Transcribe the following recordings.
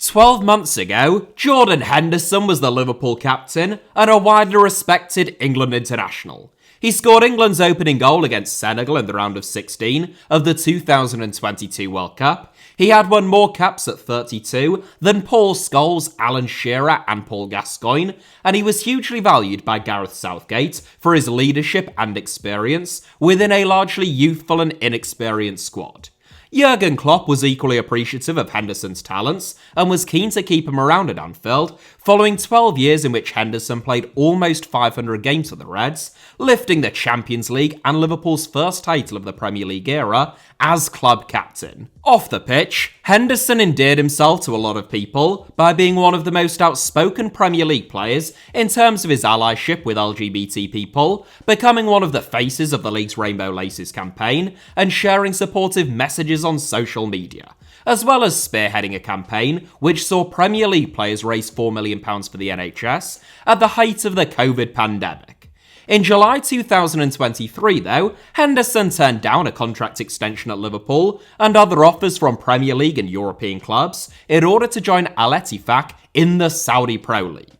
12 months ago, Jordan Henderson was the Liverpool captain and a widely respected England international. He scored England's opening goal against Senegal in the round of 16 of the 2022 World Cup. He had won more caps at 32 than Paul Scholes, Alan Shearer and Paul Gascoigne, and he was hugely valued by Gareth Southgate for his leadership and experience within a largely youthful and inexperienced squad. Jurgen Klopp was equally appreciative of Henderson's talents and was keen to keep him around at Anfield, following 12 years in which Henderson played almost 500 games for the Reds, lifting the Champions League and Liverpool's first title of the Premier League era as club captain. Off the pitch, Henderson endeared himself to a lot of people by being one of the most outspoken Premier League players in terms of his allyship with LGBT people, becoming one of the faces of the league's Rainbow Laces campaign, and sharing supportive messages on social media, as well as spearheading a campaign which saw Premier League players raise £4 million for the NHS at the height of the COVID pandemic. In July 2023, though, Henderson turned down a contract extension at Liverpool and other offers from Premier League and European clubs in order to join Al-Ettifaq in the Saudi Pro League.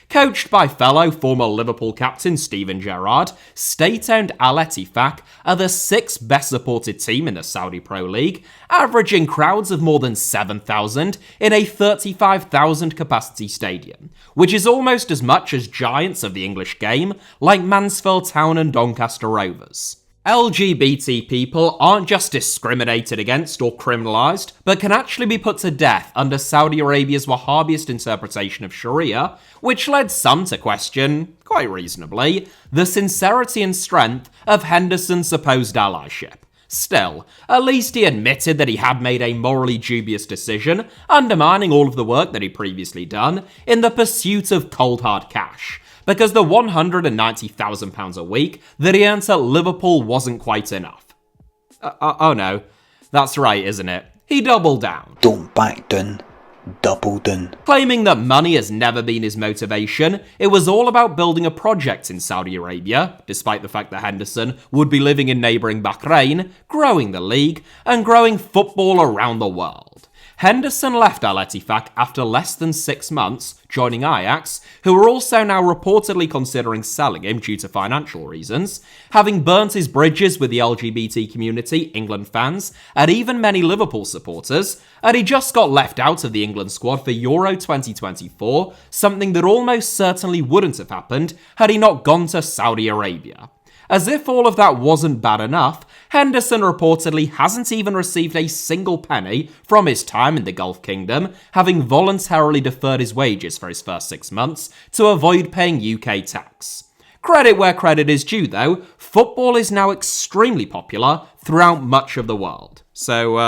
Coached by fellow former Liverpool captain Steven Gerrard, state-owned Al-Ettifaq are the sixth best-supported team in the Saudi Pro League, averaging crowds of more than 7,000 in a 35,000-capacity stadium, which is almost as much as giants of the English game like Mansfield Town and Doncaster Rovers. LGBT people aren't just discriminated against or criminalised, but can actually be put to death under Saudi Arabia's Wahhabist interpretation of Sharia, which led some to question, quite reasonably, the sincerity and strength of Henderson's supposed allyship. Still, at least he admitted that he had made a morally dubious decision, undermining all of the work that he'd previously done in the pursuit of cold hard cash, because the £190,000 a week that he earned at Liverpool wasn't quite enough. Oh no, that's right, isn't it? He doubled down. Don't back down, double down. Claiming that money has never been his motivation, it was all about building a project in Saudi Arabia, despite the fact that Henderson would be living in neighbouring Bahrain, growing the league, and growing football around the world. Henderson left Al-Ettifaq after less than 6 months, joining Ajax, who are also now reportedly considering selling him due to financial reasons, having burnt his bridges with the LGBT community, England fans, and even many Liverpool supporters, and he just got left out of the England squad for Euro 2024, something that almost certainly wouldn't have happened had he not gone to Saudi Arabia. As if all of that wasn't bad enough, Henderson reportedly hasn't even received a single penny from his time in the Gulf Kingdom, having voluntarily deferred his wages for his first 6 months to avoid paying UK tax. Credit where credit is due though, football is now extremely popular throughout much of the world. So,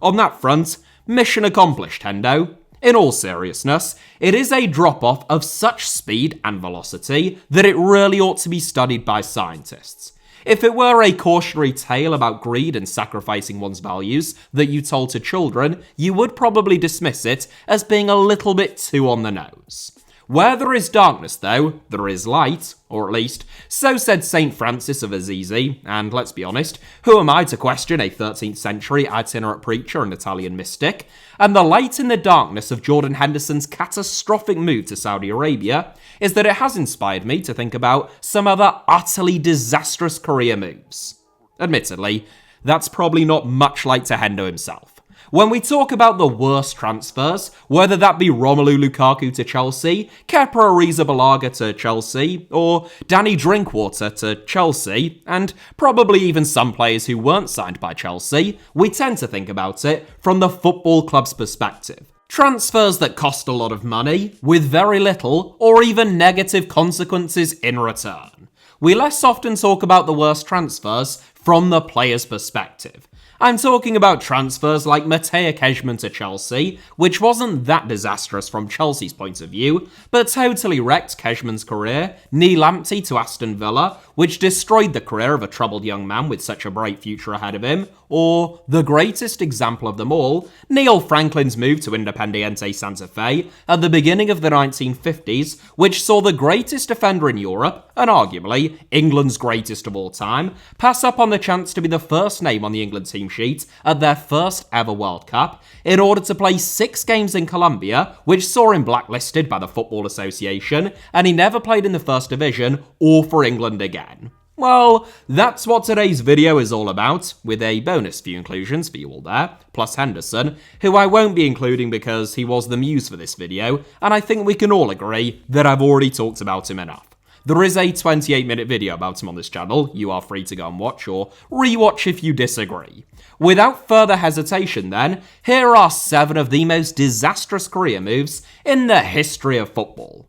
on that front, mission accomplished, Hendo. In all seriousness, it is a drop-off of such speed and velocity that it really ought to be studied by scientists. If it were a cautionary tale about greed and sacrificing one's values that you told to children, you would probably dismiss it as being a little bit too on the nose. Where there is darkness, though, there is light, or at least, so said St. Francis of Assisi, and let's be honest, who am I to question a 13th century itinerant preacher and Italian mystic? And the light in the darkness of Jordan Henderson's catastrophic move to Saudi Arabia is that it has inspired me to think about some other utterly disastrous career moves. Admittedly, that's probably not much like Hendo himself. When we talk about the worst transfers, whether that be Romelu Lukaku to Chelsea, Kepa Arrizabalaga to Chelsea, or Danny Drinkwater to Chelsea, and probably even some players who weren't signed by Chelsea, we tend to think about it from the football club's perspective. Transfers that cost a lot of money, with very little or even negative consequences in return. We less often talk about the worst transfers from the player's perspective. I'm talking about transfers like Matej Kejman to Chelsea, which wasn't that disastrous from Chelsea's point of view, but totally wrecked Kejman's career, Neil Lamptey to Aston Villa, which destroyed the career of a troubled young man with such a bright future ahead of him, or, the greatest example of them all, Neil Franklin's move to Independiente Santa Fe at the beginning of the 1950s, which saw the greatest defender in Europe, and arguably England's greatest of all time, pass up on the chance to be the first name on the England team team sheet at their first ever World Cup in order to play 6 games in Colombia, which saw him blacklisted by the Football Association, and he never played in the First Division or for England again. Well, that's what today's video is all about, with a bonus few inclusions for you all there, plus Henderson, who I won't be including because he was the muse for this video, and I think we can all agree that I've already talked about him enough. There is a 28-minute video about him on this channel, you are free to go and watch or rewatch if you disagree. Without further hesitation then, here are 7 of the most disastrous career moves in the history of football.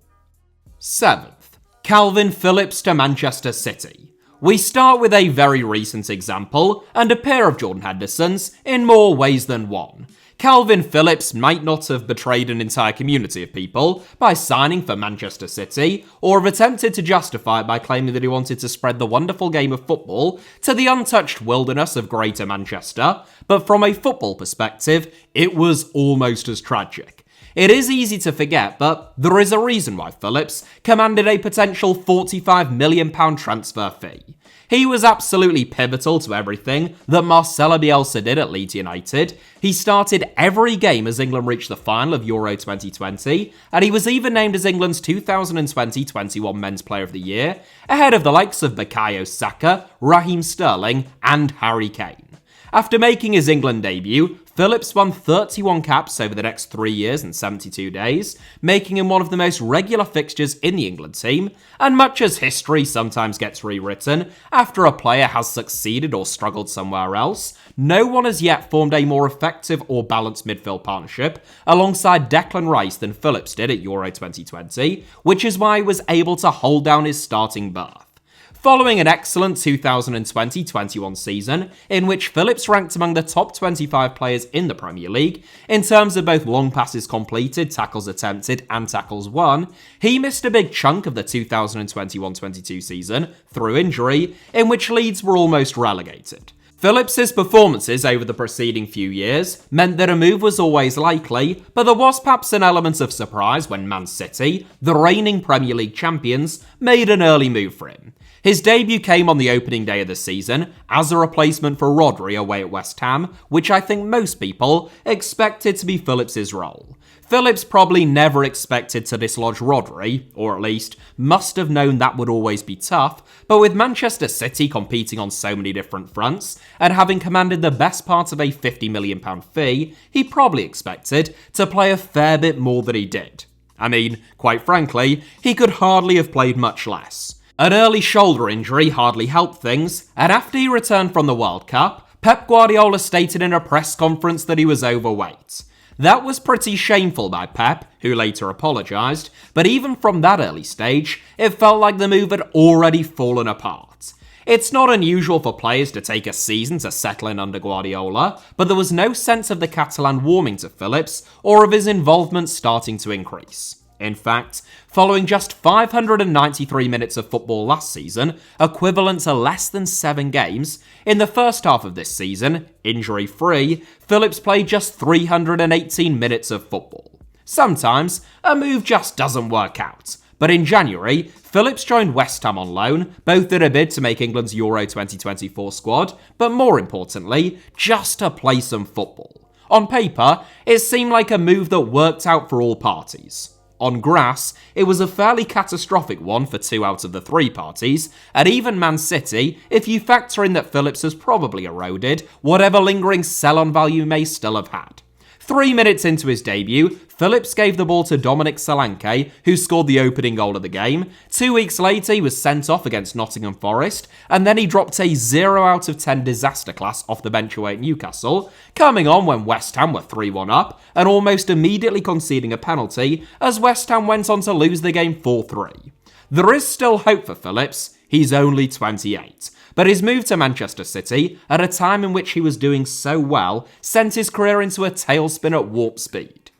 7th, Calvin Phillips to Manchester City. We start with a very recent example, and a pair of Jordan Hendersons in more ways than one. Calvin Phillips might not have betrayed an entire community of people by signing for Manchester City, or have attempted to justify it by claiming that he wanted to spread the wonderful game of football to the untouched wilderness of Greater Manchester, but from a football perspective, it was almost as tragic. It is easy to forget, but there is a reason why Phillips commanded a potential £45 million transfer fee. He was absolutely pivotal to everything that Marcelo Bielsa did at Leeds United. He started every game as England reached the final of Euro 2020, and he was even named as England's 2020-21 Men's Player of the Year, ahead of the likes of Bukayo Saka, Raheem Sterling, and Harry Kane. After making his England debut, Phillips won 31 caps over the next 3 years and 72 days, making him one of the most regular fixtures in the England team, and much as history sometimes gets rewritten after a player has succeeded or struggled somewhere else, no one has yet formed a more effective or balanced midfield partnership alongside Declan Rice than Phillips did at Euro 2020, which is why he was able to hold down his starting berth. Following an excellent 2020-21 season, in which Phillips ranked among the top 25 players in the Premier League, in terms of both long passes completed, tackles attempted, and tackles won, he missed a big chunk of the 2021-22 season through injury, in which Leeds were almost relegated. Phillips's performances over the preceding few years meant that a move was always likely, but there was perhaps an element of surprise when Man City, the reigning Premier League champions, made an early move for him. His debut came on the opening day of the season as a replacement for Rodri away at West Ham, which I think most people expected to be Phillips's role. Phillips probably never expected to dislodge Rodri, or at least must have known that would always be tough, but with Manchester City competing on so many different fronts, and having commanded the best part of a £50 million fee, he probably expected to play a fair bit more than he did. I mean, quite frankly, he could hardly have played much less. An early shoulder injury hardly helped things, and after he returned from the World Cup, Pep Guardiola stated in a press conference that he was overweight. That was pretty shameful by Pep, who later apologised, but even from that early stage, it felt like the move had already fallen apart. It's not unusual for players to take a season to settle in under Guardiola, but there was no sense of the Catalan warming to Phillips or of his involvement starting to increase. In fact, following just 593 minutes of football last season, equivalent to less than 7 games, in the first half of this season, injury-free, Phillips played just 318 minutes of football. Sometimes, a move just doesn't work out. But in January, Phillips joined West Ham on loan, both in a bid to make England's Euro 2024 squad, but more importantly, just to play some football. On paper, it seemed like a move that worked out for all parties. On grass, it was a fairly catastrophic one for 2 out of the 3 parties, and even Man City, if you factor in that Phillips has probably eroded whatever lingering sell-on value may still have had. 3 minutes into his debut, Phillips gave the ball to Dominic Solanke, who scored the opening goal of the game. 2 weeks later, he was sent off against Nottingham Forest, and then he dropped a 0 out of 10 disaster class off the bench away at Newcastle, coming on when West Ham were 3-1 up, and almost immediately conceding a penalty, as West Ham went on to lose the game 4-3. There is still hope for Phillips, he's only 28. But his move to Manchester City, at a time in which he was doing so well, sent his career into a tailspin at warp speed.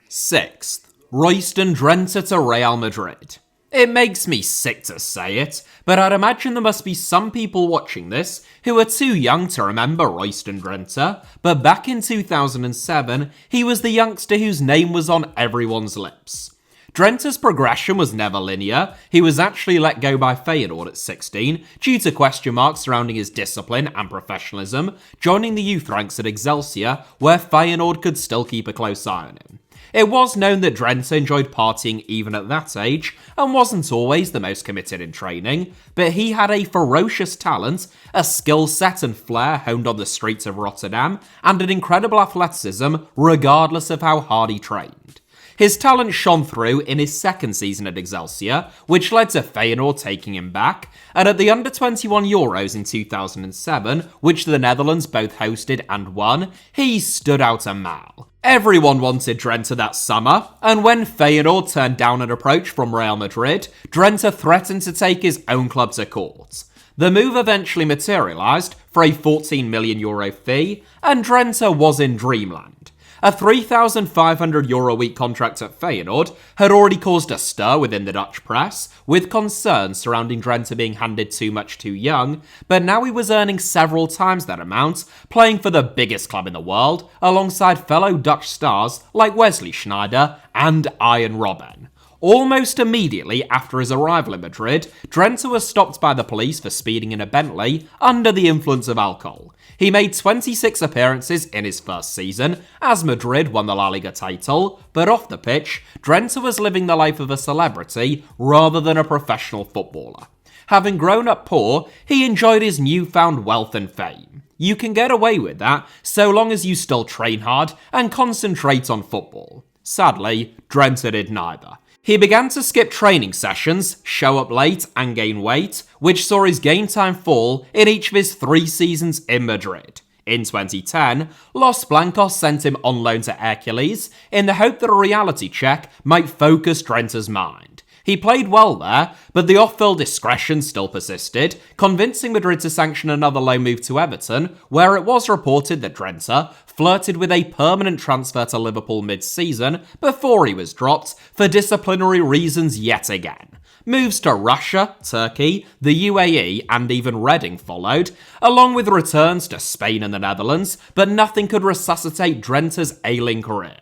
6th, Royston Drenthe to Real Madrid. It makes me sick to say it, but I'd imagine there must be some people watching this who are too young to remember Royston Drenthe, but back in 2007, he was the youngster whose name was on everyone's lips. Drenthe's progression was never linear. He was actually let go by Feyenoord at 16 due to question marks surrounding his discipline and professionalism, joining the youth ranks at Excelsior, where Feyenoord could still keep a close eye on him. It was known that Drenthe enjoyed partying even at that age and wasn't always the most committed in training, but he had a ferocious talent, a skill set and flair honed on the streets of Rotterdam, and an incredible athleticism regardless of how hard he trained. His talent shone through in his second season at Excelsior, which led to Feyenoord taking him back, and at the Under-21 Euros in 2007, which the Netherlands both hosted and won, he stood out a mile. Everyone wanted Drenthe that summer, and when Feyenoord turned down an approach from Real Madrid, Drenthe threatened to take his own club to court. The move eventually materialised for a €14 million fee, and Drenthe was in dreamland. A €3,500 a week contract at Feyenoord had already caused a stir within the Dutch press, with concerns surrounding Drenthe being handed too much too young, but now he was earning several times that amount, playing for the biggest club in the world, alongside fellow Dutch stars like Wesley Sneijder and Arjen Robben. Almost immediately after his arrival in Madrid, Drenthe was stopped by the police for speeding in a Bentley under the influence of alcohol. He made 26 appearances in his first season, as Madrid won the La Liga title, but off the pitch, Drenthe was living the life of a celebrity rather than a professional footballer. Having grown up poor, he enjoyed his newfound wealth and fame. You can get away with that so long as you still train hard and concentrate on football. Sadly, Drenthe did neither. He began to skip training sessions, show up late, and gain weight, which saw his game time fall in each of his 3 seasons in Madrid. In 2010, Los Blancos sent him on loan to Hercules in the hope that a reality check might focus Drenthe's mind. He played well there, but the off-field discretion still persisted, convincing Madrid to sanction another loan move to Everton, where it was reported that Drenthe flirted with a permanent transfer to Liverpool mid-season before he was dropped for disciplinary reasons yet again. Moves to Russia, Turkey, the UAE, and even Reading followed, along with returns to Spain and the Netherlands, but nothing could resuscitate Drenthe's ailing career.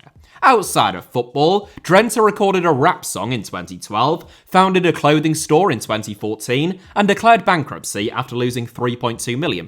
Outside of football, Drenthe recorded a rap song in 2012, founded a clothing store in 2014, and declared bankruptcy after losing £3.2 million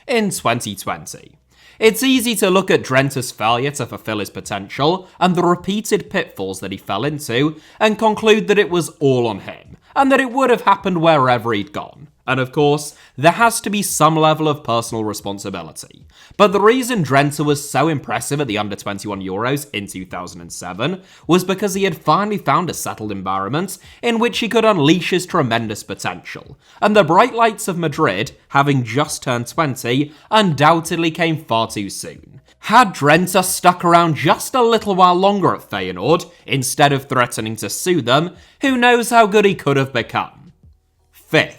in 2020. It's easy to look at Drenthe's failure to fulfill his potential and the repeated pitfalls that he fell into and conclude that it was all on him, and that it would have happened wherever he'd gone. And of course, there has to be some level of personal responsibility. But the reason Drenthe was so impressive at the Under-21 Euros in 2007 was because he had finally found a settled environment in which he could unleash his tremendous potential. And the bright lights of Madrid, having just turned 20, undoubtedly came far too soon. Had Drenthe stuck around just a little while longer at Feyenoord, instead of threatening to sue them, who knows how good he could have become. 5th.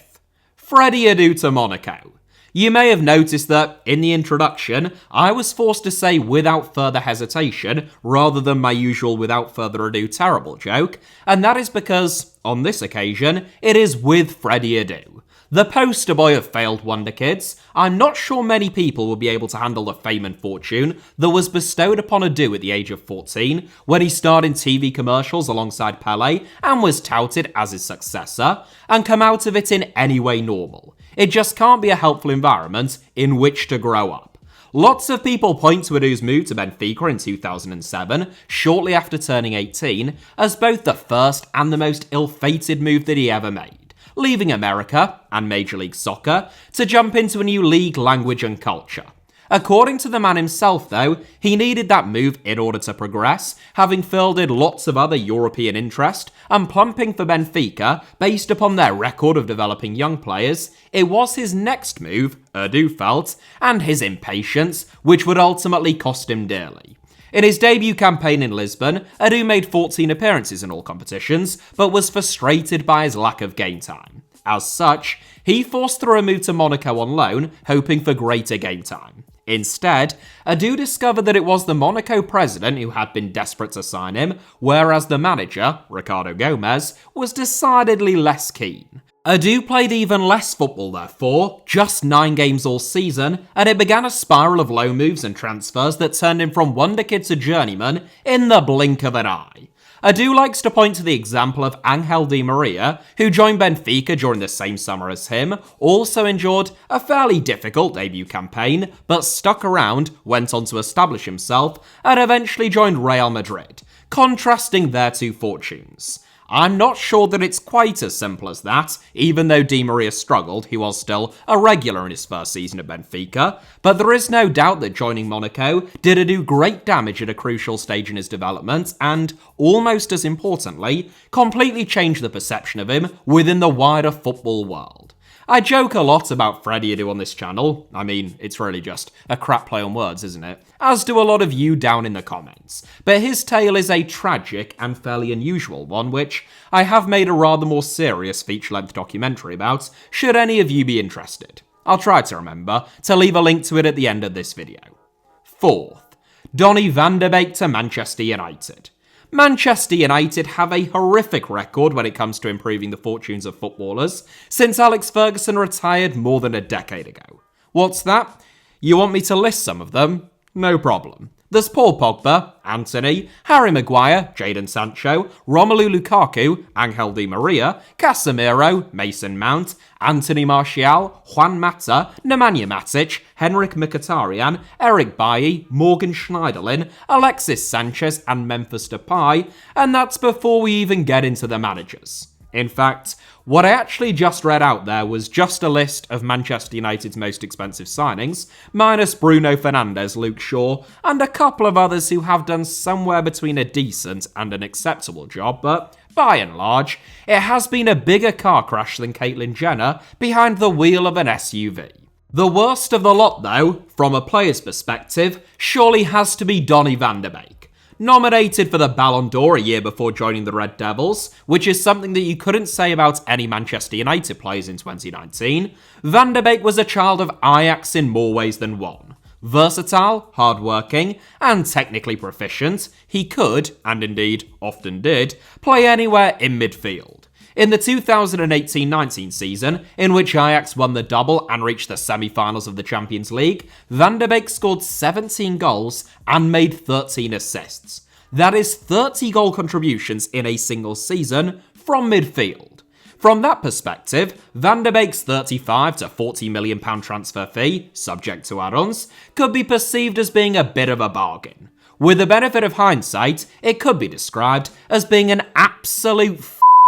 Freddy Adu to Monaco. You may have noticed that, in the introduction, I was forced to say without further hesitation, rather than my usual without further ado terrible joke, and that is because, on this occasion, it is with Freddy Adu. The poster boy of failed wonder kids, I'm not sure many people will be able to handle the fame and fortune that was bestowed upon Adu at the age of 14, when he starred in TV commercials alongside Pelé and was touted as his successor, and come out of it in any way normal. It just can't be a helpful environment in which to grow up. Lots of people point to Adu's move to Benfica in 2007, shortly after turning 18, as both the first and the most ill-fated move that he ever made, leaving America and Major League Soccer to jump into a new league, language and culture. According to the man himself, though, he needed that move in order to progress, having fielded lots of other European interest and plumping for Benfica based upon their record of developing young players. It was his next move, Adu felt, and his impatience, which would ultimately cost him dearly. In his debut campaign in Lisbon, Adu made 14 appearances in all competitions, but was frustrated by his lack of game time. As such, he forced through a move to Monaco on loan, hoping for greater game time. Instead, Adu discovered that it was the Monaco president who had been desperate to sign him, whereas the manager, Ricardo Gomes, was decidedly less keen. Adu played even less football therefore, just 9 games all season, and it began a spiral of loan moves and transfers that turned him from wonder kid to journeyman in the blink of an eye. Adu likes to point to the example of Angel Di Maria, who joined Benfica during the same summer as him, also endured a fairly difficult debut campaign, but stuck around, went on to establish himself, and eventually joined Real Madrid, contrasting their two fortunes. I'm not sure that it's quite as simple as that. Even though Di Maria struggled, he was still a regular in his first season at Benfica, but there is no doubt that joining Monaco did Adu great damage at a crucial stage in his development and, almost as importantly, completely changed the perception of him within the wider football world. I joke a lot about Freddy Adu on this channel. I mean, it's really just a crap play on words, isn't it? As do a lot of you down in the comments. But his tale is a tragic and fairly unusual one, which I have made a rather more serious feature-length documentary about, should any of you be interested. I'll try to remember to leave a link to it at the end of this video. Fourth, Donny van de Beek to Manchester United. Manchester United have a horrific record when it comes to improving the fortunes of footballers since Alex Ferguson retired more than a decade ago. What's that? You want me to list some of them? No problem. There's Paul Pogba, Antony, Harry Maguire, Jadon Sancho, Romelu Lukaku, Angel Di Maria, Casemiro, Mason Mount, Anthony Martial, Juan Mata, Nemanja Matic, Henrik Mkhitaryan, Eric Bailly, Morgan Schneiderlin, Alexis Sanchez and Memphis Depay, and that's before we even get into the managers. In fact, what I actually just read out there was just a list of Manchester United's most expensive signings, minus Bruno Fernandes, Luke Shaw, and a couple of others who have done somewhere between a decent and an acceptable job, but by and large, it has been a bigger car crash than Caitlyn Jenner behind the wheel of an SUV. The worst of the lot, though, from a player's perspective, surely has to be Donny van de Beek. Nominated for the Ballon d'Or a year before joining the Red Devils, which is something that you couldn't say about any Manchester United players in 2019, Van de Beek was a child of Ajax in more ways than one. Versatile, hard-working, and technically proficient, he could, and indeed often did, play anywhere in midfield. In the 2018-19 season, in which Ajax won the double and reached the semi-finals of the Champions League, Van de Beek scored 17 goals and made 13 assists. That is 30 goal contributions in a single season from midfield. From that perspective, Van de Beek's £35 to £40 million transfer fee, subject to add-ons, could be perceived as being a bit of a bargain. With the benefit of hindsight, it could be described as being an absolute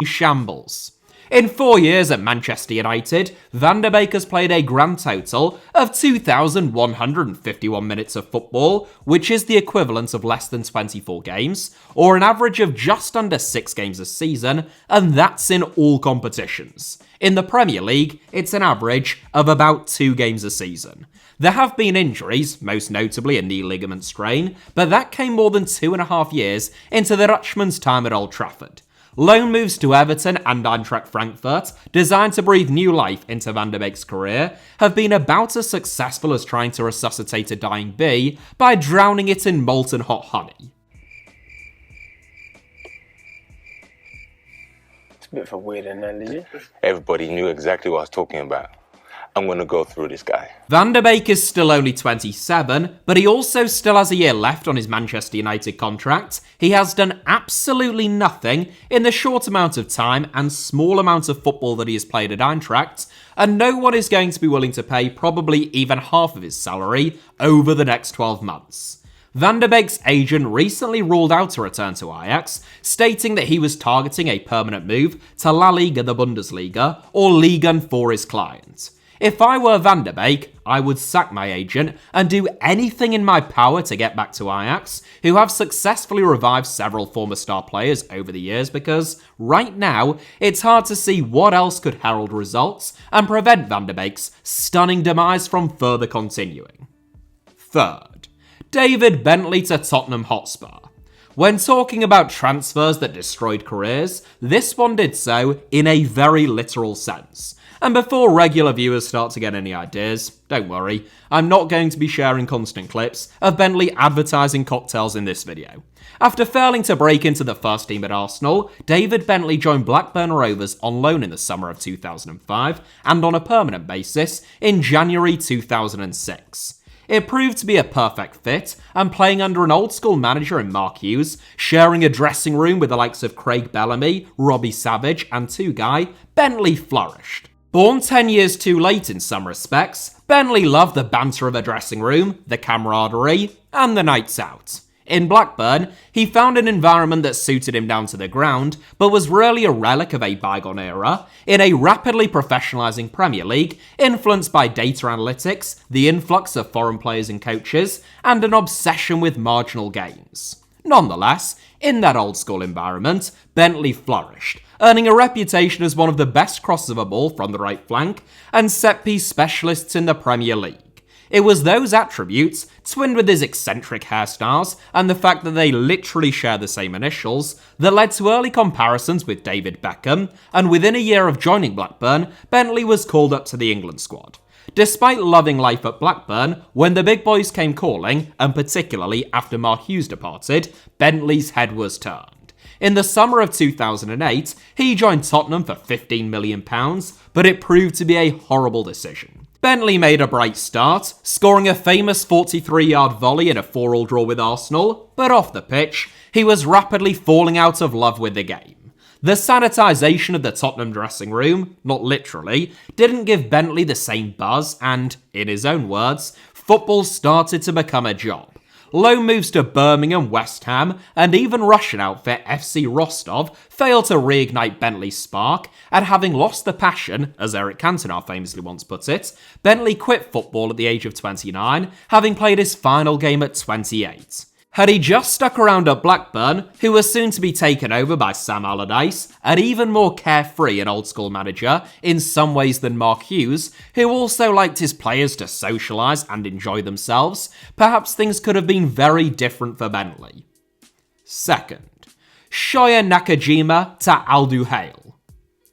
shambles. In 4 years at Manchester United, Van de Beek has played a grand total of 2,151 minutes of football, which is the equivalent of less than 24 games, or an average of just under 6 games a season, and that's in all competitions. In the Premier League, it's an average of about 2 games a season. There have been injuries, most notably a knee ligament strain, but that came more than 2.5 years into the Dutchman's time at Old Trafford. Loan moves to Everton and Eintracht Frankfurt, designed to breathe new life into Van de Beek's career, have been about as successful as trying to resuscitate a dying bee by drowning it in molten hot honey. It's a bit of a weird analogy. Everybody knew exactly what I was talking about. I'm going to go through this guy. Van de Beek is still only 27, but he also still has a year left on his Manchester United contract. He has done absolutely nothing in the short amount of time and small amount of football that he has played at Eintracht, and no one is going to be willing to pay probably even half of his salary over the next 12 months. Van de Beek's agent recently ruled out a return to Ajax, stating that he was targeting a permanent move to La Liga, the Bundesliga, or Ligue 1 for his client. If I were Van de Beek, I would sack my agent and do anything in my power to get back to Ajax, who have successfully revived several former star players over the years, because right now, it's hard to see what else could herald results and prevent Van de Beek's stunning demise from further continuing. Third, David Bentley to Tottenham Hotspur. When talking about transfers that destroyed careers, this one did so in a very literal sense. And before regular viewers start to get any ideas, don't worry, I'm not going to be sharing constant clips of Bentley advertising cocktails in this video. After failing to break into the first team at Arsenal, David Bentley joined Blackburn Rovers on loan in the summer of 2005 and on a permanent basis in January 2006. It proved to be a perfect fit, and playing under an old-school manager in Mark Hughes, sharing a dressing room with the likes of Craig Bellamy, Robbie Savage, and Tugai, Bentley flourished. Born 10 years too late in some respects, Bentley loved the banter of a dressing room, the camaraderie, and the nights out. In Blackburn, he found an environment that suited him down to the ground, but was really a relic of a bygone era, in a rapidly professionalising Premier League, influenced by data analytics, the influx of foreign players and coaches, and an obsession with marginal gains. Nonetheless, in that old-school environment, Bentley flourished, earning a reputation as one of the best crosses of a ball from the right flank and set-piece specialists in the Premier League. It was those attributes, twinned with his eccentric hairstyles and the fact that they literally share the same initials, that led to early comparisons with David Beckham, and within a year of joining Blackburn, Bentley was called up to the England squad. Despite loving life at Blackburn, when the big boys came calling, and particularly after Mark Hughes departed, Bentley's head was turned. In the summer of 2008, he joined Tottenham for £15 million, but it proved to be a horrible decision. Bentley made a bright start, scoring a famous 43-yard volley in a 4-4 draw with Arsenal, but off the pitch, he was rapidly falling out of love with the game. The sanitisation of the Tottenham dressing room, not literally, didn't give Bentley the same buzz and, in his own words, football started to become a job. Loan moves to Birmingham, West Ham, and even Russian outfit FC Rostov failed to reignite Bentley's spark, and having lost the passion, as Eric Cantona famously once put it, Bentley quit football at the age of 29, having played his final game at 28. Had he just stuck around at Blackburn, who was soon to be taken over by Sam Allardyce, an even more carefree and old-school manager in some ways than Mark Hughes, who also liked his players to socialise and enjoy themselves, perhaps things could have been very different for Bentley. Second, Shoya Nakajima to Al-Duhail.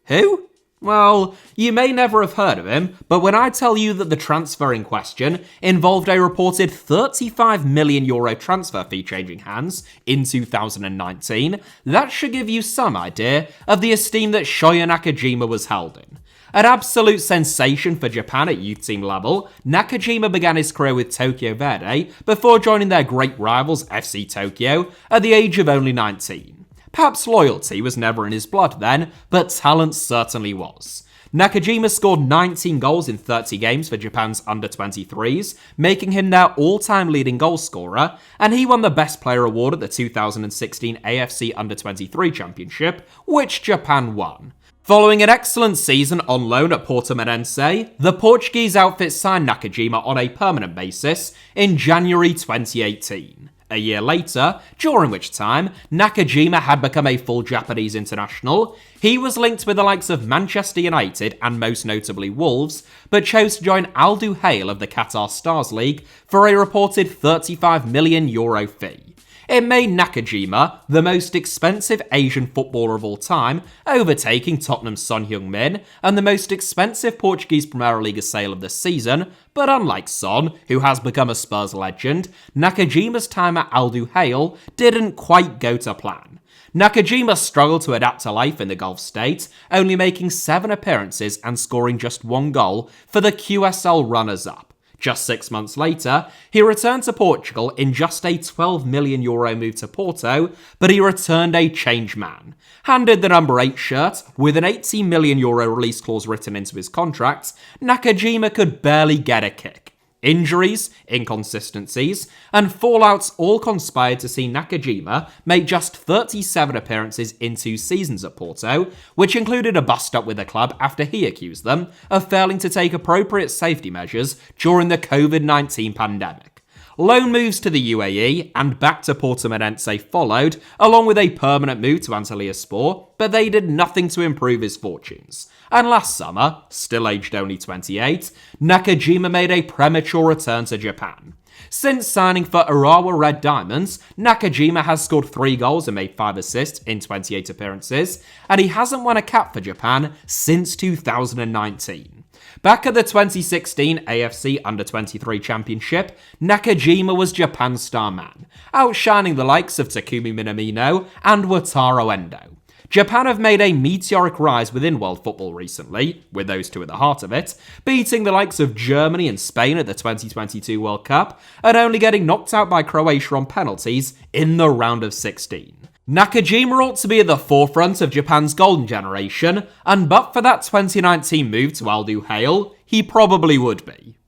Who? Well, you may never have heard of him, but when I tell you that the transfer in question involved a reported €35 million transfer fee changing hands in 2019, that should give you some idea of the esteem that Shoya Nakajima was held in. An absolute sensation for Japan at youth team level, Nakajima began his career with Tokyo Verdy before joining their great rivals FC Tokyo at the age of only 19. Perhaps loyalty was never in his blood then, but talent certainly was. Nakajima scored 19 goals in 30 games for Japan's under-23s, making him their all-time leading goal scorer, and he won the Best Player award at the 2016 AFC Under-23 Championship, which Japan won. Following an excellent season on loan at Portimonense, the Portuguese outfit signed Nakajima on a permanent basis in January 2018. A year later, during which time Nakajima had become a full Japanese international, he was linked with the likes of Manchester United and most notably Wolves, but chose to join Al-Duhail of the Qatar Stars League for a reported €35 million fee. It made Nakajima the most expensive Asian footballer of all time, overtaking Tottenham's Son Heung-min, and the most expensive Portuguese Premier League sale of the season, but unlike Son, who has become a Spurs legend, Nakajima's time at Al-Duhail didn't quite go to plan. Nakajima struggled to adapt to life in the Gulf state, only making 7 appearances and scoring just 1 goal for the QSL runners-up. Just 6 months later, he returned to Portugal in just a €12 million move to Porto, but he returned a changed man. Handed the number 8 shirt, with an €80 million release clause written into his contract, Nakajima could barely get a kick. Injuries, inconsistencies, and fallouts all conspired to see Nakajima make just 37 appearances in 2 seasons at Porto, which included a bust-up with the club after he accused them of failing to take appropriate safety measures during the COVID-19 pandemic. Loan moves to the UAE and back to Portimonense followed, along with a permanent move to Antalyaspor, but they did nothing to improve his fortunes. And last summer, still aged only 28, Nakajima made a premature return to Japan. Since signing for Urawa Red Diamonds, Nakajima has scored 3 goals and made 5 assists in 28 appearances, and he hasn't won a cap for Japan since 2019. Back at the 2016 AFC Under-23 Championship, Nakajima was Japan's star man, outshining the likes of Takumi Minamino and Wataru Endo. Japan have made a meteoric rise within world football recently, with those two at the heart of it, beating the likes of Germany and Spain at the 2022 World Cup, and only getting knocked out by Croatia on penalties in the round of 16. Nakajima ought to be at the forefront of Japan's golden generation, and but for that 2019 move to Al-Duhail, he probably would be.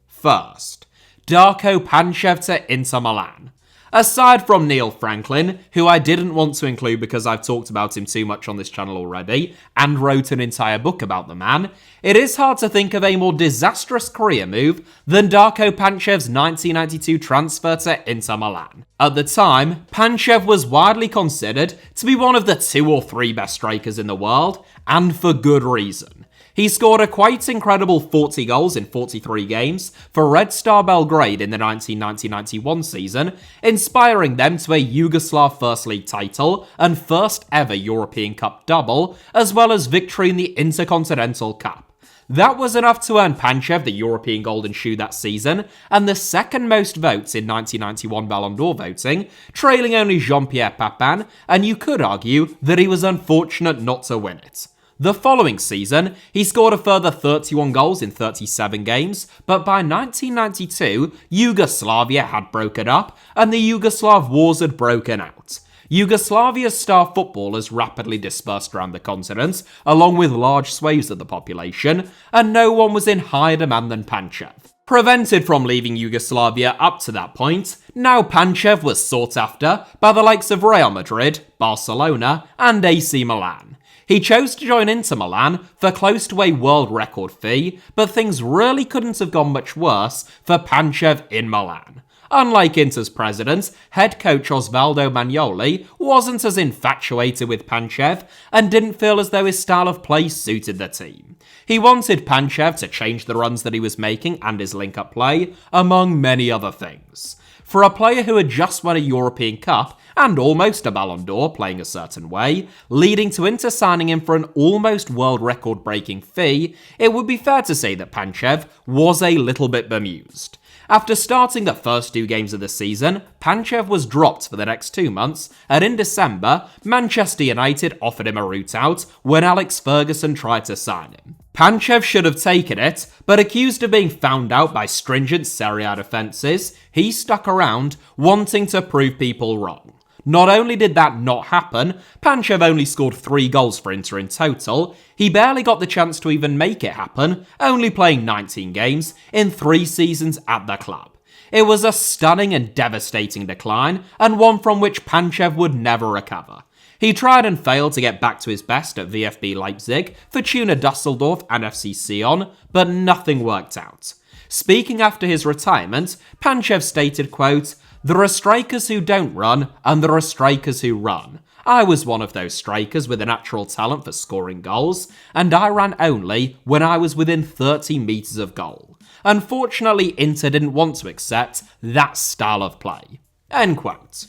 First, Darko Panev to Inter Milan. Aside from Neil Franklin, who I didn't want to include because I've talked about him too much on this channel already, and wrote an entire book about the man, it is hard to think of a more disastrous career move than Darko Panev's 1992 transfer to Inter Milan. At the time, Panev was widely considered to be one of the 2 or 3 best strikers in the world, and for good reason. He scored a quite incredible 40 goals in 43 games for Red Star Belgrade in the 1990-91 season, inspiring them to a Yugoslav First League title and first ever European Cup double, as well as victory in the Intercontinental Cup. That was enough to earn Panev the European Golden Shoe that season, and the second most votes in 1991 Ballon d'Or voting, trailing only Jean-Pierre Papin, and you could argue that he was unfortunate not to win it. The following season, he scored a further 31 goals in 37 games, but by 1992, Yugoslavia had broken up and the Yugoslav Wars had broken out. Yugoslavia's star footballers rapidly dispersed around the continent, along with large swathes of the population, and no one was in higher demand than Panev. Prevented from leaving Yugoslavia up to that point, now Panev was sought after by the likes of Real Madrid, Barcelona, and AC Milan. He chose to join Inter Milan for close to a world record fee, but things really couldn't have gone much worse for Panev in Milan. Unlike Inter's president, head coach Osvaldo Magnoli wasn't as infatuated with Panev and didn't feel as though his style of play suited the team. He wanted Panev to change the runs that he was making and his link-up play, among many other things. For a player who had just won a European Cup and almost a Ballon d'Or playing a certain way, leading to Inter signing him for an almost world record-breaking fee, it would be fair to say that Panev was a little bit bemused. After starting the first 2 games of the season, Panev was dropped for the next 2 months, and in December, Manchester United offered him a route out when Alex Ferguson tried to sign him. Panev should have taken it, but accused of being found out by stringent Serie A defences, he stuck around, wanting to prove people wrong. Not only did that not happen, Panev only scored 3 goals for Inter in total, he barely got the chance to even make it happen, only playing 19 games in 3 seasons at the club. It was a stunning and devastating decline, and one from which Panev would never recover. He tried and failed to get back to his best at VfB Leipzig, Fortuna Dusseldorf and FC Sion, but nothing worked out. Speaking after his retirement, Panev stated, quote, "There are strikers who don't run, and there are strikers who run. I was one of those strikers with a natural talent for scoring goals, and I ran only when I was within 30 metres of goal. Unfortunately, Inter didn't want to accept that style of play." End quote.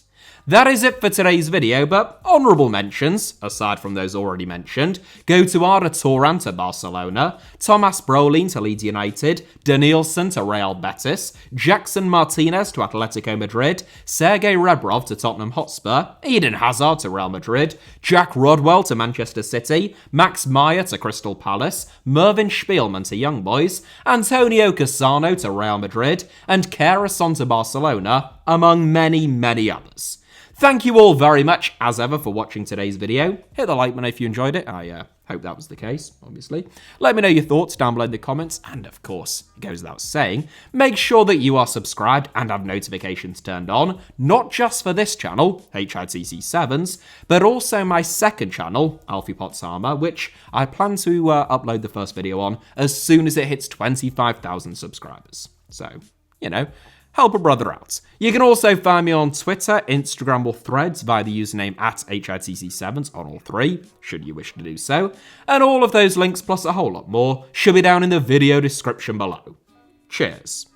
That is it for today's video, but honourable mentions, aside from those already mentioned, go to Arda Turan to Barcelona, Thomas Brolin to Leeds United, Danielson to Real Betis, Jackson Martinez to Atletico Madrid, Sergei Rebrov to Tottenham Hotspur, Eden Hazard to Real Madrid, Jack Rodwell to Manchester City, Max Meyer to Crystal Palace, Mervyn Spielman to Young Boys, Antonio Cassano to Real Madrid, and Kerason to Barcelona, among many, many others. Thank you all very much, as ever, for watching today's video. Hit the like button if you enjoyed it. I hope that was the case, obviously. Let me know your thoughts down below in the comments. And, of course, it goes without saying, make sure that you are subscribed and have notifications turned on, not just for this channel, HITC Sevens, but also my second channel, Alfie Potts Armour, which I plan to upload the first video on as soon as it hits 25,000 subscribers. So, you know, help a brother out. You can also find me on Twitter, Instagram, or Threads via the username @HITC Sevens on all 3, should you wish to do so. And all of those links, plus a whole lot more, should be down in the video description below. Cheers.